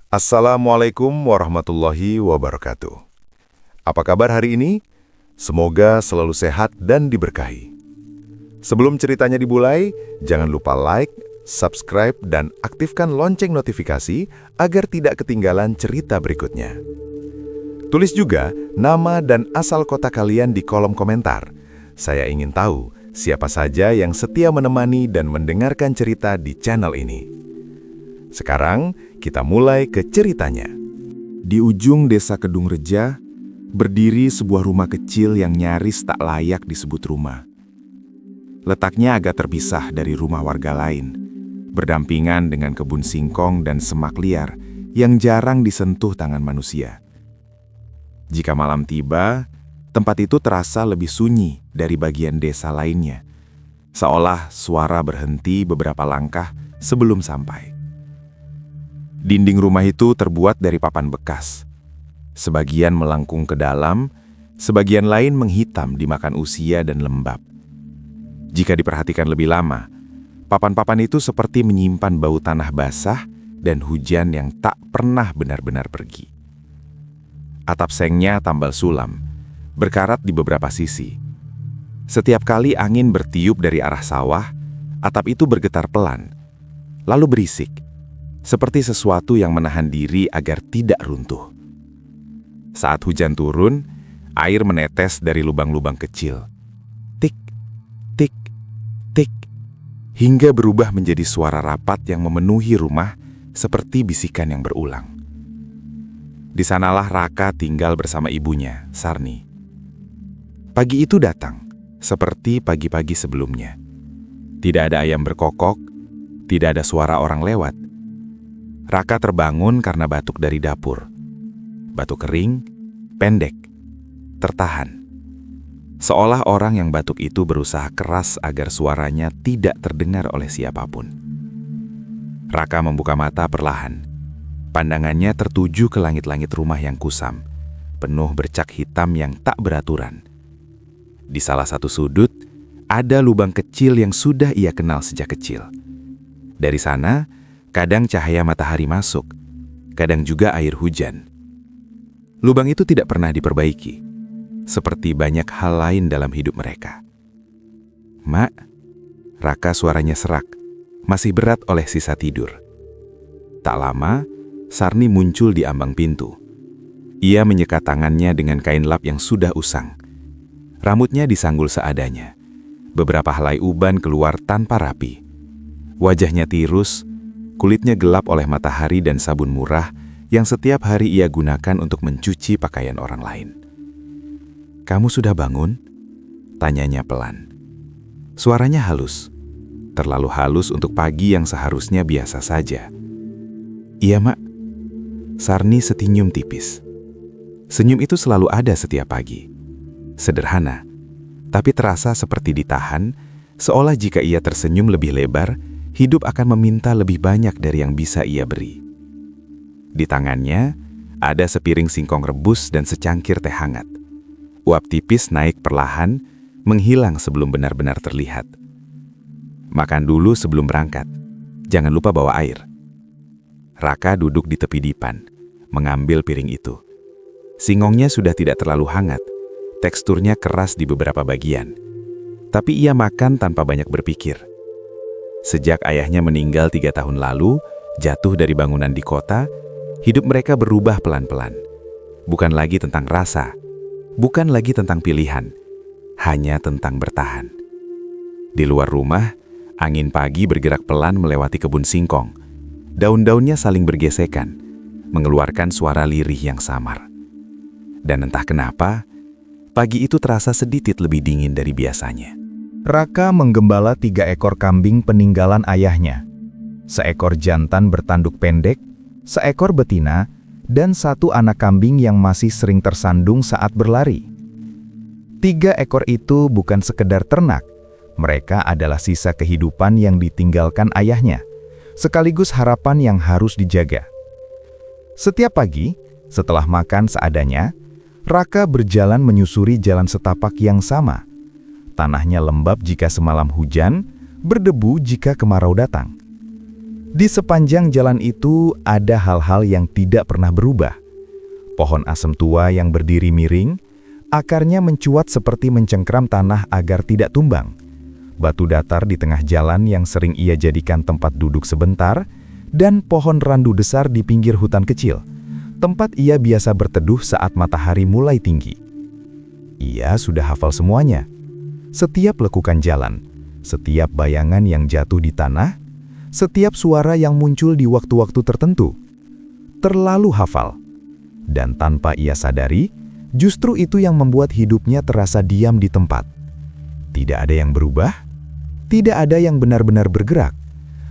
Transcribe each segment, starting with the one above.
Assalamualaikum warahmatullahi wabarakatuh. Apa kabar hari ini? Semoga selalu sehat dan diberkahi. Sebelum ceritanya dimulai, jangan lupa like, subscribe, dan aktifkan lonceng notifikasi agar tidak ketinggalan cerita berikutnya. Tulis juga nama dan asal kota kalian di kolom komentar. Saya ingin tahu siapa saja yang setia menemani dan mendengarkan cerita di channel ini. Sekarang, kita mulai ke ceritanya. Di ujung desa Kedung Reja, berdiri sebuah rumah kecil yang nyaris tak layak disebut rumah. Letaknya agak terpisah dari rumah warga lain, berdampingan dengan kebun singkong dan semak liar yang jarang disentuh tangan manusia. Jika malam tiba, tempat itu terasa lebih sunyi dari bagian desa lainnya, seolah suara berhenti beberapa langkah sebelum sampai. Dinding rumah itu terbuat dari papan bekas. Sebagian melengkung ke dalam, sebagian lain menghitam dimakan usia dan lembab. Jika diperhatikan lebih lama, papan-papan itu seperti menyimpan bau tanah basah dan hujan yang tak pernah benar-benar pergi. Atap sengnya tambal sulam, berkarat di beberapa sisi. Setiap kali angin bertiup dari arah sawah, atap itu bergetar pelan, lalu berisik, seperti sesuatu yang menahan diri agar tidak runtuh. Saat hujan turun, air menetes dari lubang-lubang kecil. Tik, tik, tik, hingga berubah menjadi suara rapat yang memenuhi rumah seperti bisikan yang berulang. Di sanalah Raka tinggal bersama ibunya, Sarni. Pagi itu datang, seperti pagi-pagi sebelumnya. Tidak ada ayam berkokok, tidak ada suara orang lewat. Raka terbangun karena batuk dari dapur. Batuk kering, pendek, tertahan. Seolah orang yang batuk itu berusaha keras agar suaranya tidak terdengar oleh siapapun. Raka membuka mata perlahan. Pandangannya tertuju ke langit-langit rumah yang kusam, penuh bercak hitam yang tak beraturan. Di salah satu sudut, ada lubang kecil yang sudah ia kenal sejak kecil. Dari sana, kadang cahaya matahari masuk, kadang juga air hujan. Lubang itu tidak pernah diperbaiki, seperti banyak hal lain dalam hidup mereka. "Mak," Raka suaranya serak, masih berat oleh sisa tidur. Tak lama, Sarni muncul di ambang pintu. Ia menyekat tangannya dengan kain lap yang sudah usang. Rambutnya disanggul seadanya. Beberapa helai uban keluar tanpa rapi. Wajahnya tirus, kulitnya gelap oleh matahari dan sabun murah yang setiap hari ia gunakan untuk mencuci pakaian orang lain. "Kamu sudah bangun?" tanyanya pelan. Suaranya halus, terlalu halus untuk pagi yang seharusnya biasa saja. "Iya, Mak." Sarni senyum tipis. Senyum itu selalu ada setiap pagi. Sederhana, tapi terasa seperti ditahan, seolah jika ia tersenyum lebih lebar, hidup akan meminta lebih banyak dari yang bisa ia beri. Di tangannya, ada sepiring singkong rebus dan secangkir teh hangat. Uap tipis naik perlahan, menghilang sebelum benar-benar terlihat. "Makan dulu sebelum berangkat. Jangan lupa bawa air." Raka duduk di tepi dipan, mengambil piring itu. Singkongnya sudah tidak terlalu hangat, teksturnya keras di beberapa bagian. Tapi ia makan tanpa banyak berpikir. Sejak ayahnya meninggal 3 tahun lalu, jatuh dari bangunan di kota, hidup mereka berubah pelan-pelan. Bukan lagi tentang rasa, bukan lagi tentang pilihan, hanya tentang bertahan. Di luar rumah, angin pagi bergerak pelan melewati kebun singkong. Daun-daunnya saling bergesekan, mengeluarkan suara lirih yang samar. Dan entah kenapa, pagi itu terasa sedikit lebih dingin dari biasanya. Raka menggembala 3 ekor kambing peninggalan ayahnya. Seekor jantan bertanduk pendek, seekor betina, dan 1 anak kambing yang masih sering tersandung saat berlari. 3 ekor itu bukan sekedar ternak, mereka adalah sisa kehidupan yang ditinggalkan ayahnya, sekaligus harapan yang harus dijaga. Setiap pagi, setelah makan seadanya, Raka berjalan menyusuri jalan setapak yang sama. Tanahnya lembab jika semalam hujan, berdebu jika kemarau datang. Di sepanjang jalan itu ada hal-hal yang tidak pernah berubah. Pohon asem tua yang berdiri miring, akarnya mencuat seperti mencengkram tanah agar tidak tumbang. Batu datar di tengah jalan yang sering ia jadikan tempat duduk sebentar, dan pohon randu besar di pinggir hutan kecil, tempat ia biasa berteduh saat matahari mulai tinggi. Ia sudah hafal semuanya. Setiap lekukan jalan, setiap bayangan yang jatuh di tanah, setiap suara yang muncul di waktu-waktu tertentu. Terlalu hafal. Dan tanpa ia sadari, justru itu yang membuat hidupnya terasa diam di tempat. Tidak ada yang berubah, tidak ada yang benar-benar bergerak.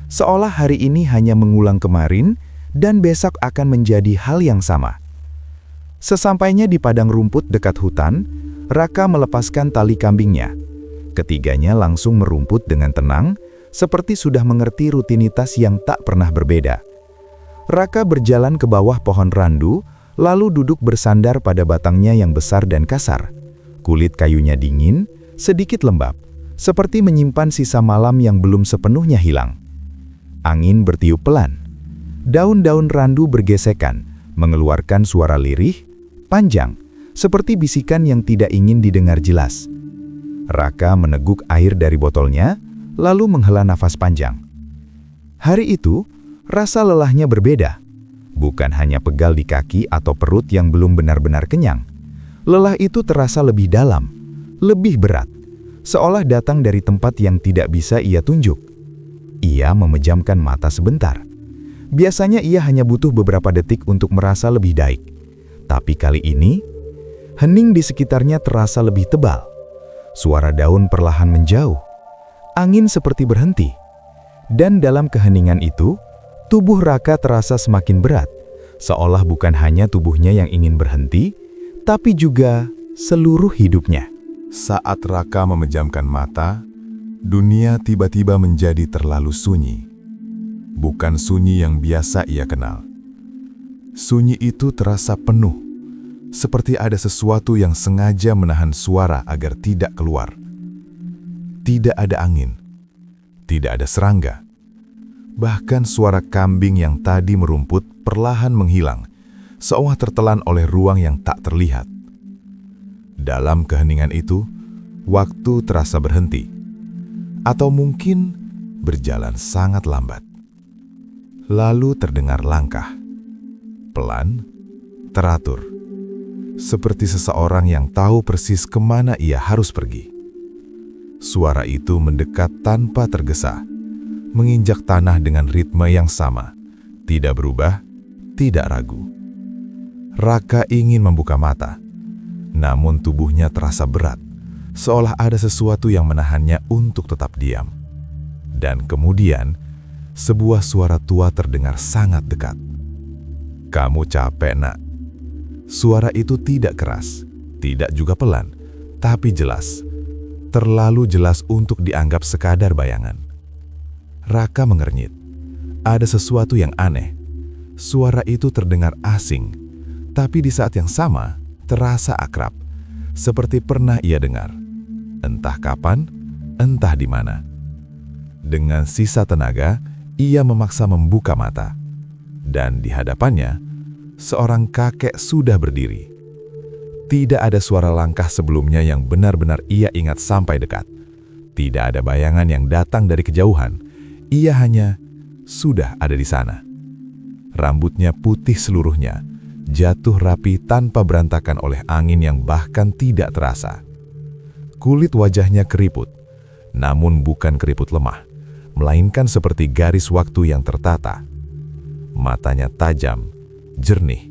Seolah hari ini hanya mengulang kemarin dan besok akan menjadi hal yang sama. Sesampainya di padang rumput dekat hutan, Raka melepaskan tali kambingnya. Ketiganya langsung merumput dengan tenang, seperti sudah mengerti rutinitas yang tak pernah berbeda. Raka berjalan ke bawah pohon randu, lalu duduk bersandar pada batangnya yang besar dan kasar. Kulit kayunya dingin, sedikit lembab, seperti menyimpan sisa malam yang belum sepenuhnya hilang. Angin bertiup pelan. Daun-daun randu bergesekan, mengeluarkan suara lirih, panjang, seperti bisikan yang tidak ingin didengar jelas. Raka meneguk air dari botolnya, lalu menghela nafas panjang. Hari itu, rasa lelahnya berbeda. Bukan hanya pegal di kaki atau perut yang belum benar-benar kenyang. Lelah itu terasa lebih dalam, lebih berat, seolah datang dari tempat yang tidak bisa ia tunjuk. Ia memejamkan mata sebentar. Biasanya ia hanya butuh beberapa detik untuk merasa lebih baik. Tapi kali ini, hening di sekitarnya terasa lebih tebal. Suara daun perlahan menjauh. Angin seperti berhenti. Dan dalam keheningan itu, tubuh Raka terasa semakin berat, seolah bukan hanya tubuhnya yang ingin berhenti, tapi juga seluruh hidupnya. Saat Raka memejamkan mata, dunia tiba-tiba menjadi terlalu sunyi. Bukan sunyi yang biasa ia kenal. Sunyi itu terasa penuh, seperti ada sesuatu yang sengaja menahan suara agar tidak keluar. Tidak ada angin, tidak ada serangga. Bahkan suara kambing yang tadi merumput perlahan menghilang, seolah tertelan oleh ruang yang tak terlihat. Dalam keheningan itu, waktu terasa berhenti, atau mungkin berjalan sangat lambat. Lalu terdengar langkah, pelan, teratur, seperti seseorang yang tahu persis kemana ia harus pergi. Suara itu mendekat tanpa tergesa, menginjak tanah dengan ritme yang sama, tidak berubah, tidak ragu. Raka ingin membuka mata, namun tubuhnya terasa berat, seolah ada sesuatu yang menahannya untuk tetap diam. Dan kemudian, sebuah suara tua terdengar sangat dekat. "Kamu capek, Nak." Suara itu tidak keras, tidak juga pelan, tapi jelas. Terlalu jelas untuk dianggap sekadar bayangan. Raka mengernyit. Ada sesuatu yang aneh. Suara itu terdengar asing, tapi di saat yang sama terasa akrab, seperti pernah ia dengar. Entah kapan, entah di mana. Dengan sisa tenaga, ia memaksa membuka mata. Dan di hadapannya, seorang kakek sudah berdiri. Tidak ada suara langkah sebelumnya yang benar-benar ia ingat sampai dekat. Tidak ada bayangan yang datang dari kejauhan. Ia hanya sudah ada di sana. Rambutnya putih seluruhnya, jatuh rapi tanpa berantakan oleh angin yang bahkan tidak terasa. Kulit wajahnya keriput, namun bukan keriput lemah, melainkan seperti garis waktu yang tertata. Matanya tajam, jernih,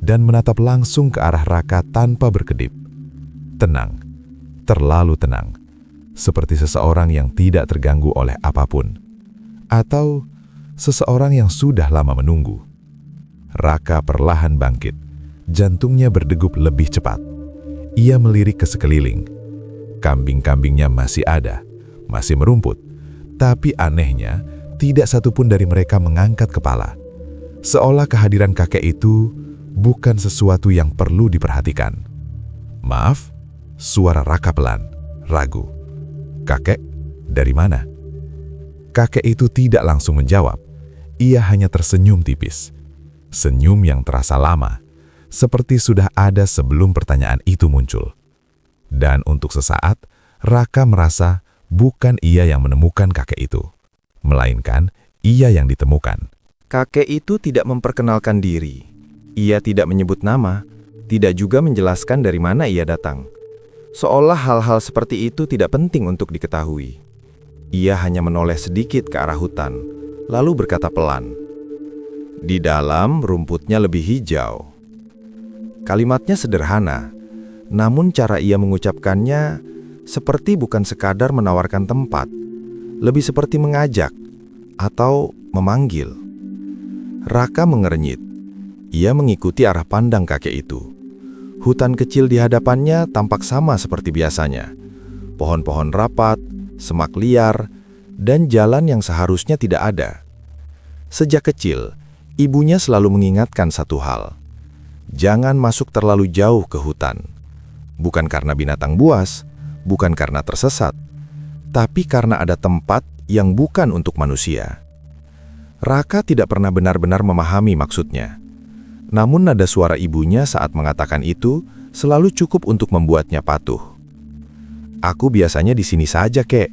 dan menatap langsung ke arah Raka tanpa berkedip. Tenang, terlalu tenang, seperti seseorang yang tidak terganggu oleh apapun. Atau seseorang yang sudah lama menunggu. Raka perlahan bangkit, jantungnya berdegup lebih cepat. Ia melirik ke sekeliling. Kambing-kambingnya masih ada, masih merumput, tapi anehnya tidak satupun dari mereka mengangkat kepala. Seolah kehadiran kakek itu bukan sesuatu yang perlu diperhatikan. "Maaf," suara Raka pelan, ragu. "Kakek, dari mana?" Kakek itu tidak langsung menjawab. ia hanya tersenyum tipis. Senyum yang terasa lama, seperti sudah ada sebelum pertanyaan itu muncul. Dan untuk sesaat, Raka merasa bukan ia yang menemukan kakek itu, melainkan ia yang ditemukan. Kakek itu tidak memperkenalkan diri. Ia tidak menyebut nama, tidak juga menjelaskan dari mana ia datang. Seolah hal-hal seperti itu tidak penting untuk diketahui. Ia hanya menoleh sedikit ke arah hutan, lalu berkata pelan, "Di dalam rumputnya lebih hijau." Kalimatnya sederhana, namun cara ia mengucapkannya seperti bukan sekadar menawarkan tempat, lebih seperti mengajak atau memanggil. Raka mengernyit. Ia mengikuti arah pandang kakek itu. Hutan kecil di hadapannya tampak sama seperti biasanya. Pohon-pohon rapat, semak liar, dan jalan yang seharusnya tidak ada. Sejak kecil, ibunya selalu mengingatkan satu hal. Jangan masuk terlalu jauh ke hutan. Bukan karena binatang buas, bukan karena tersesat, tapi karena ada tempat yang bukan untuk manusia. Raka tidak pernah benar-benar memahami maksudnya. Namun nada suara ibunya saat mengatakan itu selalu cukup untuk membuatnya patuh. "Aku biasanya di sini saja, Kek,"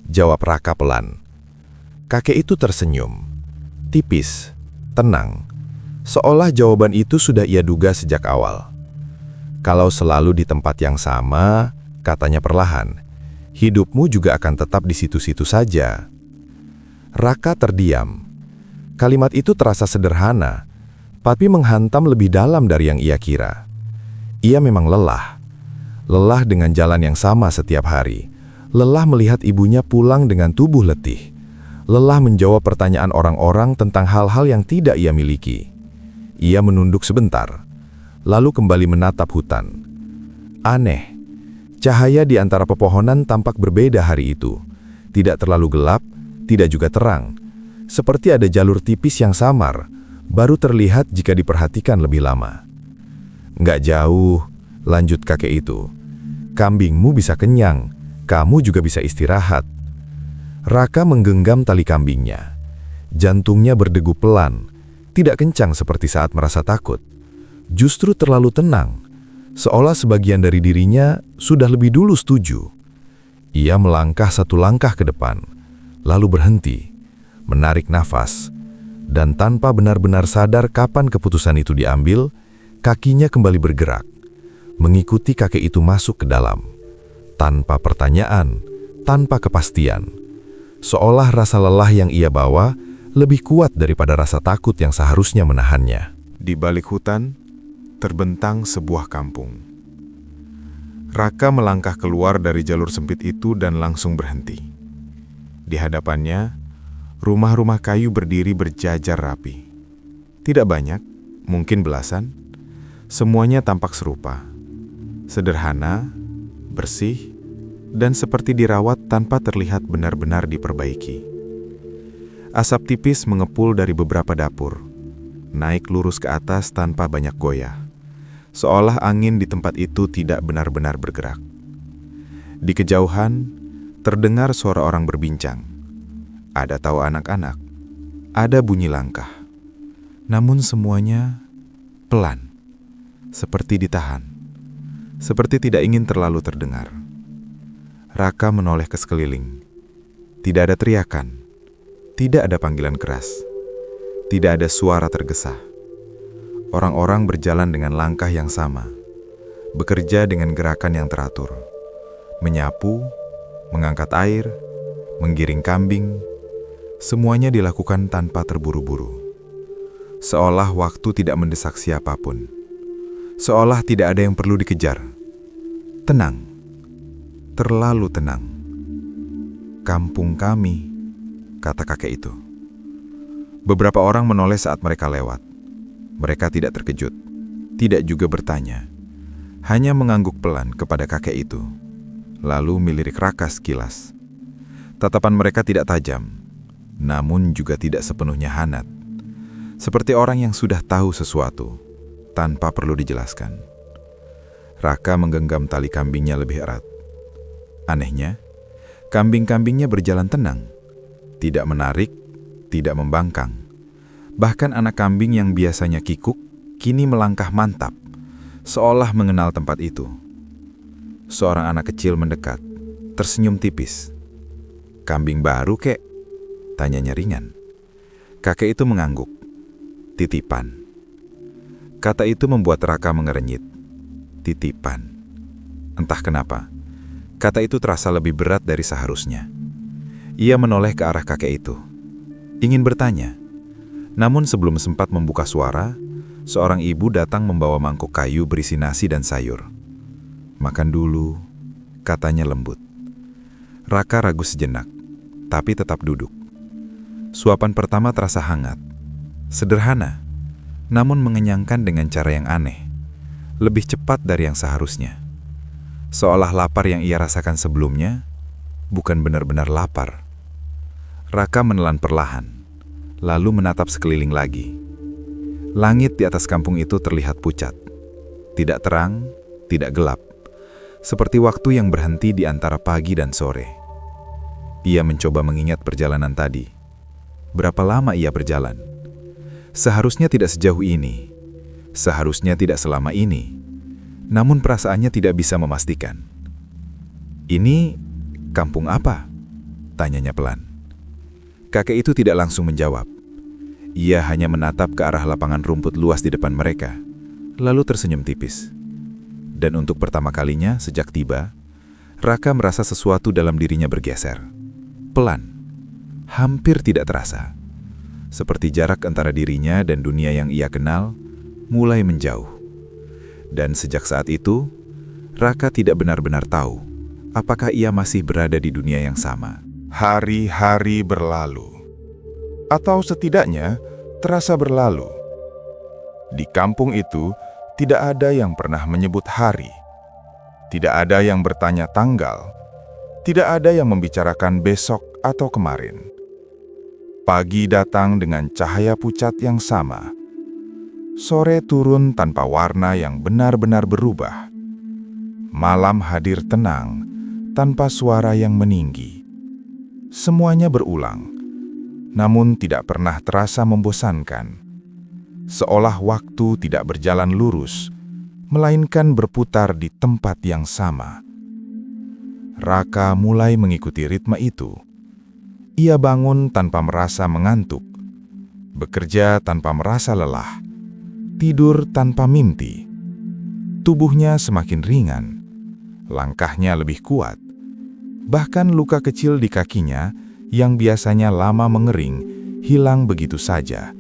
jawab Raka pelan. Kakek itu tersenyum, tipis, tenang, seolah jawaban itu sudah ia duga sejak awal. "Kalau selalu di tempat yang sama," katanya perlahan, "hidupmu juga akan tetap di situ-situ saja." Raka terdiam. Kalimat itu terasa sederhana, tapi menghantam lebih dalam dari yang ia kira. Ia memang lelah. Lelah dengan jalan yang sama setiap hari. Lelah melihat ibunya pulang dengan tubuh letih. Lelah menjawab pertanyaan orang-orang tentang hal-hal yang tidak ia miliki. Ia menunduk sebentar, lalu kembali menatap hutan. Aneh, cahaya di antara pepohonan tampak berbeda hari itu. Tidak terlalu gelap, tidak juga terang. Seperti ada jalur tipis yang samar, baru terlihat jika diperhatikan lebih lama. "Nggak jauh," lanjut kakek itu. "Kambingmu bisa kenyang, kamu juga bisa istirahat." Raka menggenggam tali kambingnya. Jantungnya berdegup pelan, tidak kencang seperti saat merasa takut. Justru terlalu tenang, seolah sebagian dari dirinya sudah lebih dulu setuju. Ia melangkah satu langkah ke depan, lalu berhenti, menarik nafas, dan tanpa benar-benar sadar kapan keputusan itu diambil, kakinya kembali bergerak, mengikuti kakek itu masuk ke dalam. Tanpa pertanyaan, tanpa kepastian. Seolah rasa lelah yang ia bawa lebih kuat daripada rasa takut yang seharusnya menahannya. Di balik hutan, terbentang sebuah kampung. Raka melangkah keluar dari jalur sempit itu dan langsung berhenti. Di hadapannya, rumah-rumah kayu berdiri berjajar rapi. Tidak banyak, mungkin belasan. Semuanya tampak serupa. Sederhana, bersih, dan seperti dirawat tanpa terlihat benar-benar diperbaiki. Asap tipis mengepul dari beberapa dapur, naik lurus ke atas tanpa banyak goyah. Seolah angin di tempat itu tidak benar-benar bergerak. Di kejauhan, terdengar suara orang berbincang. Ada tawa anak-anak, ada bunyi langkah. Namun semuanya pelan, seperti ditahan, seperti tidak ingin terlalu terdengar. Raka menoleh ke sekeliling. Tidak ada teriakan, tidak ada panggilan keras, tidak ada suara tergesa. Orang-orang berjalan dengan langkah yang sama, bekerja dengan gerakan yang teratur, menyapu, mengangkat air, menggiring kambing. Semuanya dilakukan tanpa terburu-buru. Seolah waktu tidak mendesak siapapun. Seolah tidak ada yang perlu dikejar. Tenang. Terlalu tenang. "Kampung kami," kata kakek itu. Beberapa orang menoleh saat mereka lewat. Mereka tidak terkejut, tidak juga bertanya. Hanya mengangguk pelan kepada kakek itu. Lalu melirik Raka sekilas. Tatapan mereka tidak tajam, namun juga tidak sepenuhnya hangat. Seperti orang yang sudah tahu sesuatu, tanpa perlu dijelaskan. Raka menggenggam tali kambingnya lebih erat. Anehnya, kambing-kambingnya berjalan tenang, tidak menarik, tidak membangkang. Bahkan anak kambing yang biasanya kikuk, kini melangkah mantap, seolah mengenal tempat itu. Seorang anak kecil mendekat, tersenyum tipis. "Kambing baru, kek?" tanyanya ringan. Kakek itu mengangguk. "Titipan." Kata itu membuat Raka mengerenyit. Titipan. Entah kenapa, kata itu terasa lebih berat dari seharusnya. Ia menoleh ke arah kakek itu, ingin bertanya. Namun sebelum sempat membuka suara, seorang ibu datang membawa mangkuk kayu berisi nasi dan sayur. "Makan dulu," katanya lembut. Raka ragu sejenak, tapi tetap duduk. Suapan pertama terasa hangat, sederhana, namun mengenyangkan dengan cara yang aneh, lebih cepat dari yang seharusnya. Seolah lapar yang ia rasakan sebelumnya, bukan benar-benar lapar. Raka menelan perlahan, lalu menatap sekeliling lagi. Langit di atas kampung itu terlihat pucat. Tidak terang, tidak gelap. Seperti waktu yang berhenti di antara pagi dan sore. Ia mencoba mengingat perjalanan tadi. Berapa lama ia berjalan? Seharusnya tidak sejauh ini. Seharusnya tidak selama ini. Namun perasaannya tidak bisa memastikan. "Ini kampung apa?" tanyanya pelan. Kakek itu tidak langsung menjawab. Ia hanya menatap ke arah lapangan rumput luas di depan mereka, lalu tersenyum tipis. Dan untuk pertama kalinya sejak tiba, Raka merasa sesuatu dalam dirinya bergeser. Pelan, hampir tidak terasa. Seperti jarak antara dirinya dan dunia yang ia kenal mulai menjauh. Dan sejak saat itu, Raka tidak benar-benar tahu apakah ia masih berada di dunia yang sama. Hari-hari berlalu, atau setidaknya terasa berlalu. Di kampung itu tidak ada yang pernah menyebut hari, tidak ada yang bertanya tanggal, tidak ada yang membicarakan besok atau kemarin. Pagi datang dengan cahaya pucat yang sama. Sore turun tanpa warna yang benar-benar berubah. Malam hadir tenang, tanpa suara yang meninggi. Semuanya berulang, namun tidak pernah terasa membosankan. Seolah waktu tidak berjalan lurus, melainkan berputar di tempat yang sama. Raka mulai mengikuti ritme itu. Ia bangun tanpa merasa mengantuk, bekerja tanpa merasa lelah, tidur tanpa mimpi. Tubuhnya semakin ringan, langkahnya lebih kuat. Bahkan luka kecil di kakinya yang biasanya lama mengering, hilang begitu saja,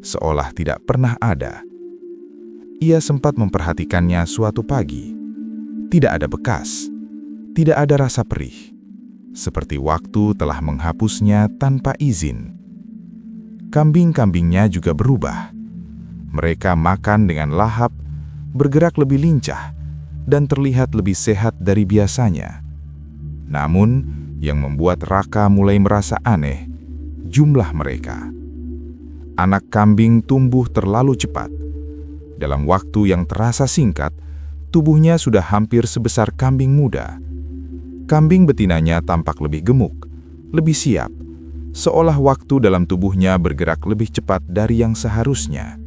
seolah tidak pernah ada. Ia sempat memperhatikannya suatu pagi. Tidak ada bekas, tidak ada rasa perih. Seperti waktu telah menghapusnya tanpa izin. Kambing-kambingnya juga berubah. Mereka makan dengan lahap, bergerak lebih lincah, dan terlihat lebih sehat dari biasanya. Namun, yang membuat Raka mulai merasa aneh, jumlah mereka. Anak kambing tumbuh terlalu cepat. Dalam waktu yang terasa singkat, tubuhnya sudah hampir sebesar kambing muda. Kambing betinanya tampak lebih gemuk, lebih siap, seolah waktu dalam tubuhnya bergerak lebih cepat dari yang seharusnya.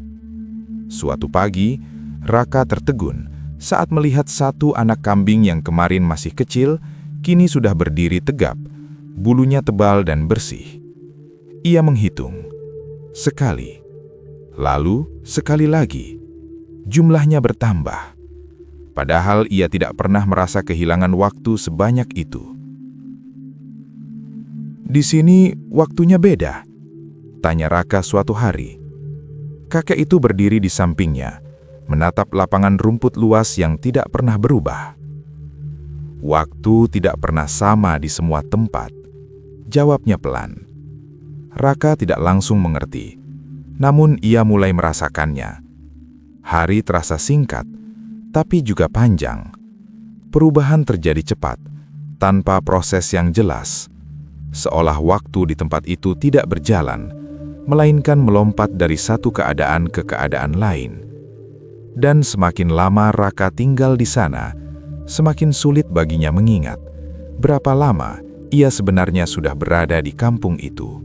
Suatu pagi, Raka tertegun saat melihat satu anak kambing yang kemarin masih kecil, kini sudah berdiri tegap, bulunya tebal dan bersih. Ia menghitung. Sekali, lalu sekali lagi. Jumlahnya bertambah. Padahal ia tidak pernah merasa kehilangan waktu sebanyak itu. "Di sini waktunya beda?" tanya Raka suatu hari. Kakek itu berdiri di sampingnya, menatap lapangan rumput luas yang tidak pernah berubah. "Waktu tidak pernah sama di semua tempat," jawabnya pelan. Raka tidak langsung mengerti, namun ia mulai merasakannya. Hari terasa singkat, tapi juga panjang. Perubahan terjadi cepat, tanpa proses yang jelas. Seolah waktu di tempat itu tidak berjalan, melainkan melompat dari satu keadaan ke keadaan lain. Dan semakin lama Raka tinggal di sana, semakin sulit baginya mengingat berapa lama ia sebenarnya sudah berada di kampung itu.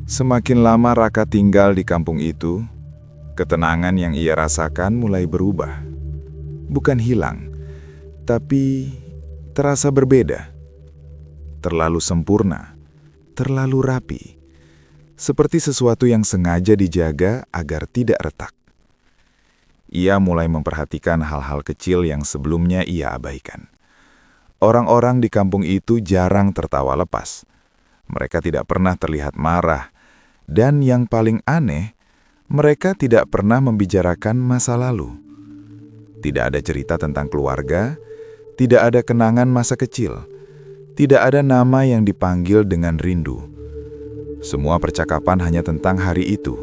Semakin lama Raka tinggal di kampung itu, ketenangan yang ia rasakan mulai berubah. Bukan hilang, tapi terasa berbeda. Terlalu sempurna, terlalu rapi. Seperti sesuatu yang sengaja dijaga agar tidak retak. Ia mulai memperhatikan hal-hal kecil yang sebelumnya ia abaikan. Orang-orang di kampung itu jarang tertawa lepas. Mereka tidak pernah terlihat marah. Dan yang paling aneh, mereka tidak pernah membicarakan masa lalu. Tidak ada cerita tentang keluarga, tidak ada kenangan masa kecil, tidak ada nama yang dipanggil dengan rindu. Semua percakapan hanya tentang hari itu,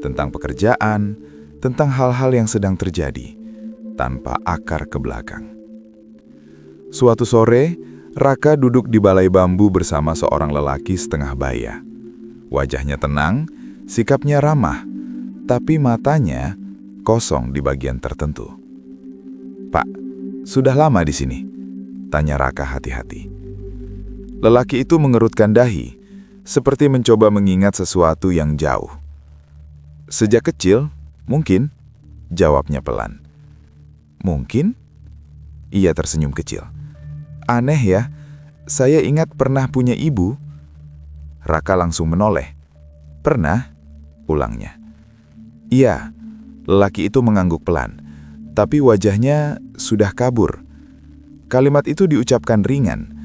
tentang pekerjaan, tentang hal-hal yang sedang terjadi, tanpa akar ke belakang. Suatu sore, Raka duduk di balai bambu bersama seorang lelaki setengah baya. Wajahnya tenang, sikapnya ramah, tapi matanya kosong di bagian tertentu. "Pak, sudah lama di sini?" tanya Raka hati-hati. Lelaki itu mengerutkan dahi, seperti mencoba mengingat sesuatu yang jauh. "Sejak kecil, mungkin," jawabnya pelan. "Mungkin?" Ia tersenyum kecil. "Aneh ya, saya ingat pernah punya ibu." Raka langsung menoleh. "Pernah?" ulangnya. "Iya," lelaki itu mengangguk pelan, tapi wajahnya sudah kabur. Kalimat itu diucapkan ringan,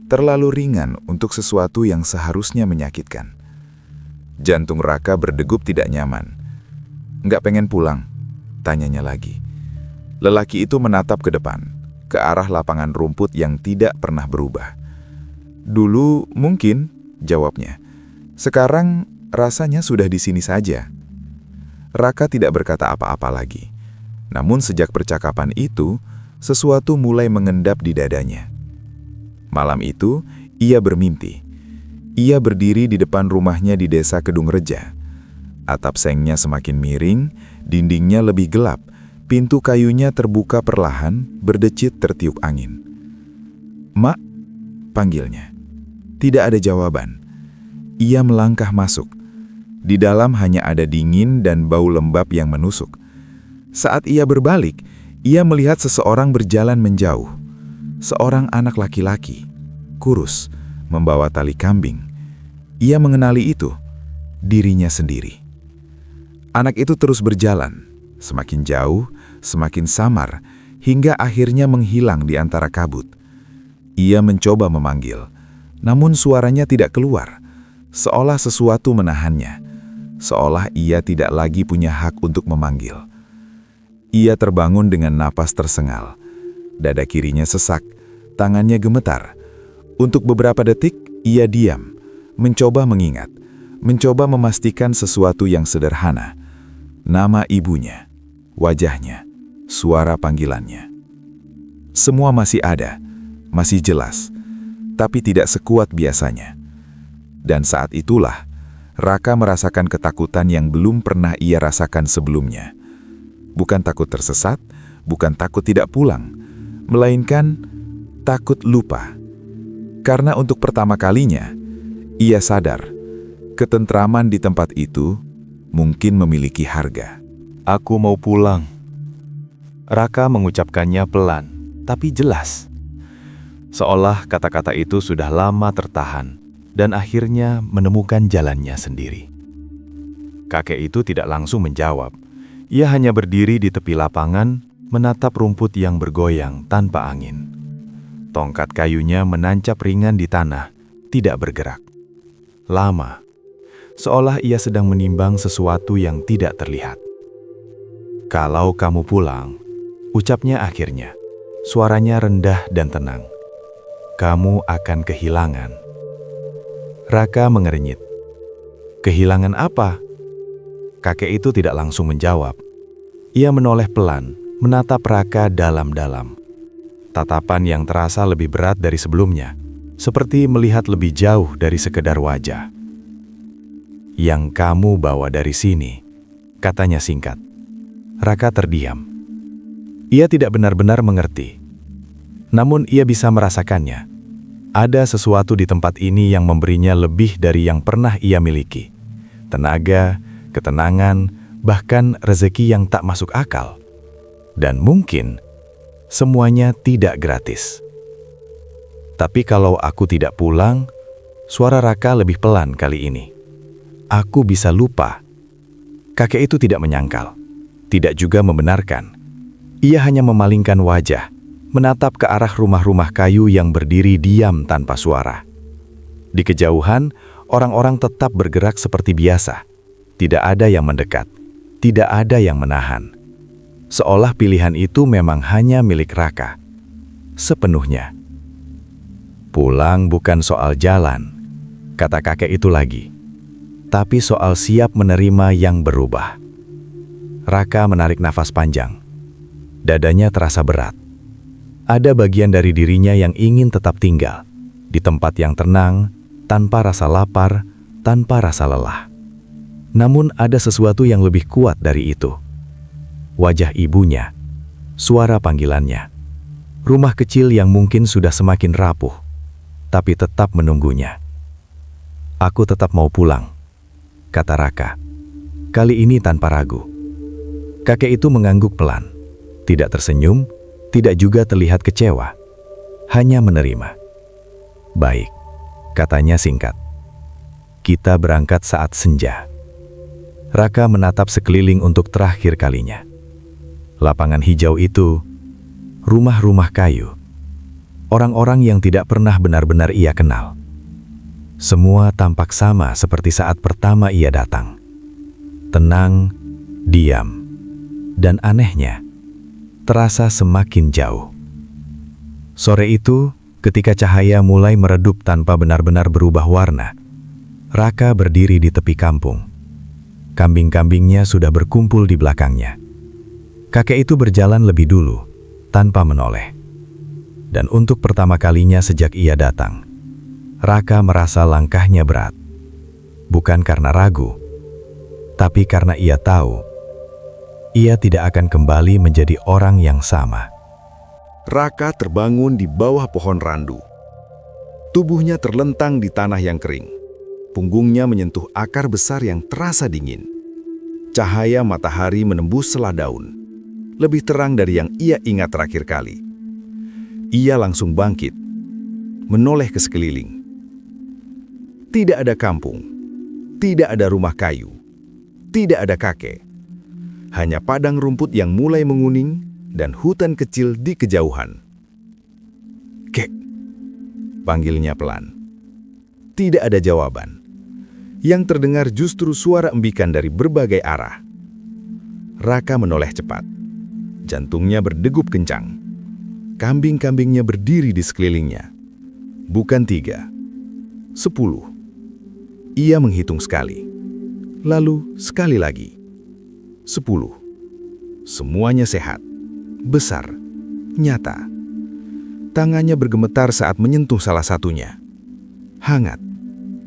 terlalu ringan untuk sesuatu yang seharusnya menyakitkan. Jantung Raka berdegup tidak nyaman. "Nggak pengen pulang?" tanyanya lagi. Lelaki itu menatap ke depan, ke arah lapangan rumput yang tidak pernah berubah. "Dulu mungkin," jawabnya. "Sekarang rasanya sudah di sini saja." Raka tidak berkata apa-apa lagi. Namun sejak percakapan itu, sesuatu mulai mengendap di dadanya. Malam itu, ia bermimpi. Ia berdiri di depan rumahnya di desa Kedung Reja. Atap sengnya semakin miring, dindingnya lebih gelap, pintu kayunya terbuka perlahan, berdecit tertiup angin. "Mak," panggilnya. Tidak ada jawaban. Ia melangkah masuk. Di dalam hanya ada dingin dan bau lembab yang menusuk. Saat ia berbalik, ia melihat seseorang berjalan menjauh. Seorang anak laki-laki, kurus, membawa tali kambing. Ia mengenali itu, dirinya sendiri. Anak itu terus berjalan, semakin jauh, semakin samar, hingga akhirnya menghilang di antara kabut. Ia mencoba memanggil, namun suaranya tidak keluar, seolah sesuatu menahannya, seolah ia tidak lagi punya hak untuk memanggil. Ia terbangun dengan napas tersengal. Dada kirinya sesak, tangannya gemetar. Untuk beberapa detik, ia diam, mencoba mengingat, mencoba memastikan sesuatu yang sederhana. Nama ibunya, wajahnya, suara panggilannya. Semua masih ada, masih jelas, tapi tidak sekuat biasanya. Dan saat itulah, Raka merasakan ketakutan yang belum pernah ia rasakan sebelumnya. Bukan takut tersesat, bukan takut tidak pulang, melainkan takut lupa. Karena untuk pertama kalinya, ia sadar, ketentraman di tempat itu mungkin memiliki harga. "Aku mau pulang." Raka mengucapkannya pelan, tapi jelas. Seolah kata-kata itu sudah lama tertahan, dan akhirnya menemukan jalannya sendiri. Kakek itu tidak langsung menjawab. Ia hanya berdiri di tepi lapangan, menatap rumput yang bergoyang tanpa angin. Tongkat kayunya menancap ringan di tanah, tidak bergerak. Lama, seolah ia sedang menimbang sesuatu yang tidak terlihat. "Kalau kamu pulang," ucapnya akhirnya. Suaranya rendah dan tenang. "Kamu akan kehilangan." Raka mengernyit. "Kehilangan apa?" Kakek itu tidak langsung menjawab. Ia menoleh pelan, menatap Raka dalam-dalam. Tatapan yang terasa lebih berat dari sebelumnya, seperti melihat lebih jauh dari sekedar wajah. "Yang kamu bawa dari sini," katanya singkat. Raka terdiam. Ia tidak benar-benar mengerti. Namun ia bisa merasakannya. Ada sesuatu di tempat ini yang memberinya lebih dari yang pernah ia miliki. tenaga, ketenangan, bahkan rezeki yang tak masuk akal. Dan mungkin semuanya tidak gratis. Tapi kalau aku tidak pulang, suara Raka lebih pelan kali ini. Aku bisa lupa. Kakek itu tidak menyangkal, tidak juga membenarkan. Ia hanya memalingkan wajah, menatap ke arah rumah-rumah kayu yang berdiri diam tanpa suara. Di kejauhan, orang-orang tetap bergerak seperti biasa. Tidak ada yang mendekat, tidak ada yang menahan. Seolah pilihan itu memang hanya milik Raka. Sepenuhnya. Pulang bukan soal jalan, kata kakek itu lagi. Tapi soal siap menerima yang berubah. Raka menarik nafas panjang. Dadanya terasa berat. Ada bagian dari dirinya yang ingin tetap tinggal, di tempat yang tenang, tanpa rasa lapar, tanpa rasa lelah. Namun ada sesuatu yang lebih kuat dari itu. Wajah ibunya, suara panggilannya, rumah kecil yang mungkin sudah semakin rapuh, tapi tetap menunggunya. Aku tetap mau pulang, kata Raka. Kali ini tanpa ragu. Kakek itu mengangguk pelan, tidak tersenyum, tidak juga terlihat kecewa, hanya menerima. Baik, katanya singkat. Kita berangkat saat senja. Raka menatap sekeliling untuk terakhir kalinya. Lapangan hijau itu, rumah-rumah kayu, orang-orang yang tidak pernah benar-benar ia kenal. Semua tampak sama seperti saat pertama ia datang. Tenang, diam, dan anehnya, terasa semakin jauh. Sore itu, ketika cahaya mulai meredup tanpa benar-benar berubah warna, Raka berdiri di tepi kampung. Kambing-kambingnya sudah berkumpul di belakangnya. Kakek itu berjalan lebih dulu, tanpa menoleh. Dan untuk pertama kalinya sejak ia datang, Raka merasa langkahnya berat. Bukan karena ragu, tapi karena ia tahu ia tidak akan kembali menjadi orang yang sama. Raka terbangun di bawah pohon randu. Tubuhnya terlentang di tanah yang kering. Punggungnya menyentuh akar besar yang terasa dingin. Cahaya matahari menembus sela daun. Lebih terang dari yang ia ingat terakhir kali. Ia langsung bangkit, menoleh ke sekeliling. Tidak ada kampung, tidak ada rumah kayu, tidak ada kakek. Hanya padang rumput yang mulai menguning dan hutan kecil di kejauhan. Kek, panggilnya pelan. Tidak ada jawaban. Yang terdengar justru suara embikan dari berbagai arah. Raka menoleh cepat. Jantungnya berdegup kencang. Kambing-kambingnya berdiri di sekelilingnya. Bukan 3, 10. Ia menghitung sekali. Lalu sekali lagi. 10. Semuanya sehat, besar, nyata. Tangannya bergemetar saat menyentuh salah satunya. Hangat,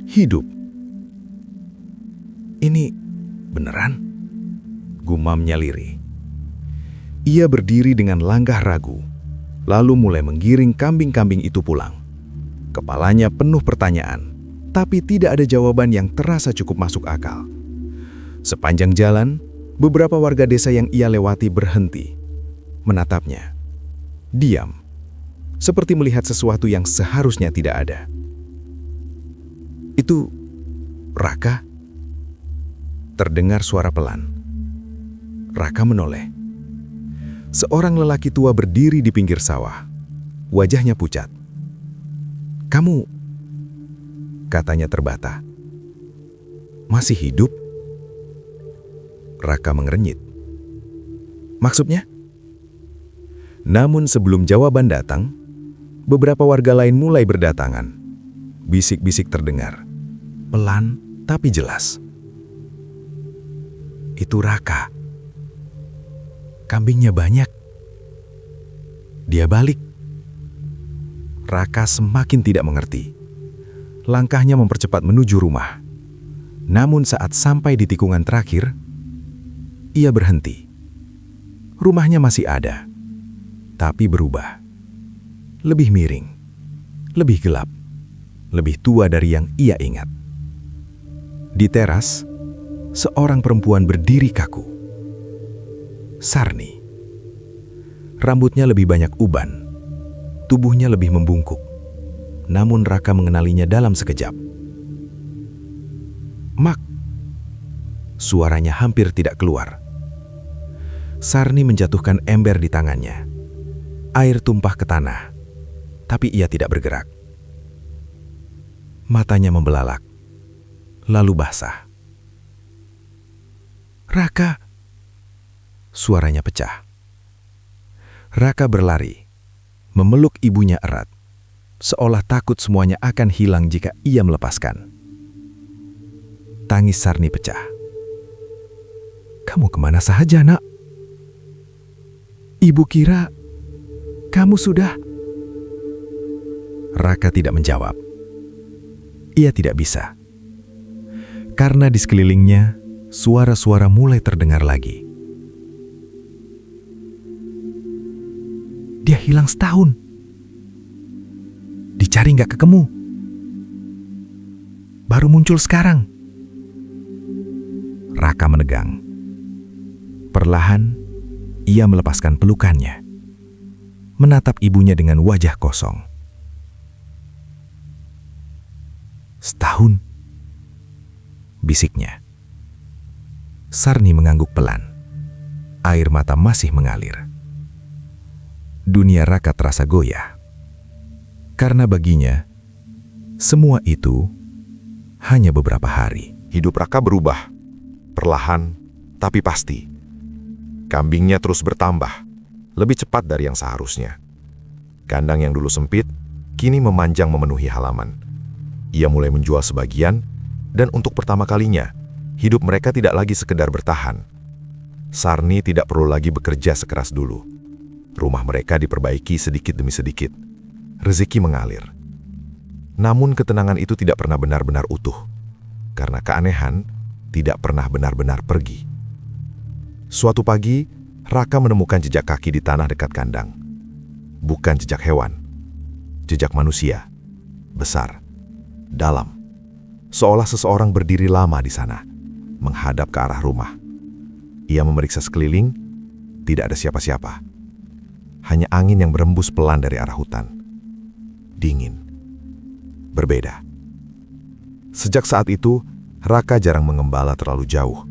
hidup. Ini beneran? Gumamnya lirih. Ia berdiri dengan langkah ragu, lalu mulai menggiring kambing-kambing itu pulang. Kepalanya penuh pertanyaan, tapi tidak ada jawaban yang terasa cukup masuk akal. Sepanjang jalan, beberapa warga desa yang ia lewati berhenti, menatapnya. Diam, seperti melihat sesuatu yang seharusnya tidak ada. Itu Raka? Terdengar suara pelan. Raka menoleh. Seorang lelaki tua berdiri di pinggir sawah. Wajahnya pucat. "Kamu," katanya terbata, "masih hidup?" Raka mengerenyit. "Maksudnya?" Namun sebelum jawaban datang, beberapa warga lain mulai berdatangan. Bisik-bisik terdengar, pelan tapi jelas. "Itu Raka. Kambingnya banyak. Dia balik." Raka semakin tidak mengerti. Langkahnya mempercepat menuju rumah. Namun saat sampai di tikungan terakhir, ia berhenti. Rumahnya masih ada, tapi berubah. Lebih miring, lebih gelap, lebih tua dari yang ia ingat. Di teras, seorang perempuan berdiri kaku. Sarni. Rambutnya lebih banyak uban, tubuhnya lebih membungkuk. Namun Raka mengenalinya dalam sekejap. Mak. Suaranya hampir tidak keluar. Sarni menjatuhkan ember di tangannya. Air tumpah ke tanah, tapi ia tidak bergerak. Matanya membelalak, lalu basah. Raka! Suaranya pecah. Raka berlari, memeluk ibunya erat, seolah takut semuanya akan hilang jika ia melepaskan. Tangis Sarni pecah. Kamu kemana saja, nak? Ibu kira kamu sudah... Raka tidak menjawab. Ia tidak bisa. Karena di sekelilingnya, suara-suara mulai terdengar lagi. Dia hilang setahun. Dicari nggak ketemu. Baru muncul sekarang. Raka menegang. Perlahan, ia melepaskan pelukannya. Menatap ibunya dengan wajah kosong. Setahun, bisiknya. Sarni mengangguk pelan. Air mata masih mengalir. Dunia Raka terasa goyah. Karena baginya, semua itu hanya beberapa hari. Hidup Raka berubah. Perlahan, tapi pasti. Kambingnya terus bertambah. Lebih cepat dari yang seharusnya. Kandang yang dulu sempit, kini memanjang memenuhi halaman. Ia mulai menjual sebagian, dan untuk pertama kalinya, hidup mereka tidak lagi sekedar bertahan. Sarni tidak perlu lagi bekerja sekeras dulu. Rumah mereka diperbaiki sedikit demi sedikit. Rezeki mengalir. Namun ketenangan itu tidak pernah benar-benar utuh, karena keanehan tidak pernah benar-benar pergi. Suatu pagi, Raka menemukan jejak kaki di tanah dekat kandang. Bukan jejak hewan, jejak manusia. Besar, dalam. Seolah seseorang berdiri lama di sana, menghadap ke arah rumah. Ia memeriksa sekeliling, tidak ada siapa-siapa. Hanya angin yang berembus pelan dari arah hutan. Dingin. Berbeda. Sejak saat itu, Raka jarang mengembala terlalu jauh.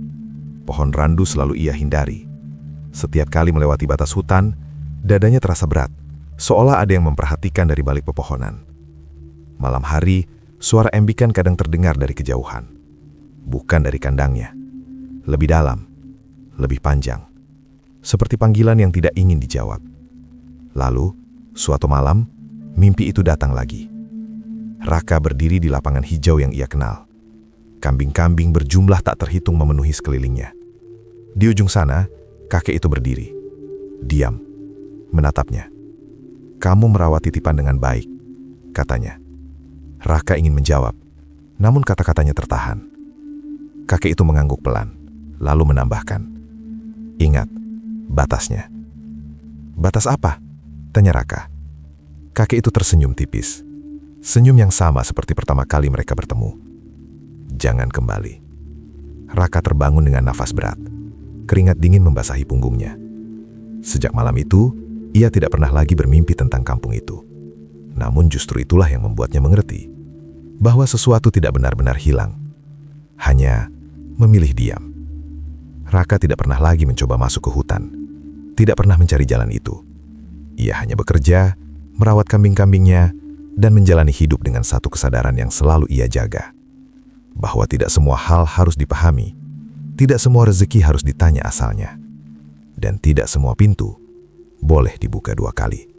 Pohon randu selalu ia hindari. Setiap kali melewati batas hutan, dadanya terasa berat, seolah ada yang memperhatikan dari balik pepohonan. Malam hari, suara embikan kadang terdengar dari kejauhan. Bukan dari kandangnya. Lebih dalam, lebih panjang. Seperti panggilan yang tidak ingin dijawab. Lalu, suatu malam, mimpi itu datang lagi. Raka berdiri di lapangan hijau yang ia kenal. Kambing-kambing berjumlah tak terhitung memenuhi sekelilingnya. Di ujung sana, kakek itu berdiri. Diam, menatapnya. Kamu merawat titipan dengan baik, katanya. Raka ingin menjawab, namun kata-katanya tertahan. Kakek itu mengangguk pelan, lalu menambahkan. Ingat, batasnya. Batas apa? Tanya Raka. Kakek itu tersenyum tipis. Senyum yang sama seperti pertama kali mereka bertemu. Jangan kembali. Raka terbangun dengan nafas berat. Keringat dingin membasahi punggungnya. Sejak malam itu, ia tidak pernah lagi bermimpi tentang kampung itu. Namun justru itulah yang membuatnya mengerti bahwa sesuatu tidak benar-benar hilang. Hanya memilih diam. Raka tidak pernah lagi mencoba masuk ke hutan. Tidak pernah mencari jalan itu. Ia hanya bekerja, merawat kambing-kambingnya, dan menjalani hidup dengan satu kesadaran yang selalu ia jaga. Bahwa tidak semua hal harus dipahami, tidak semua rezeki harus ditanya asalnya, dan tidak semua pintu boleh dibuka 2 kali.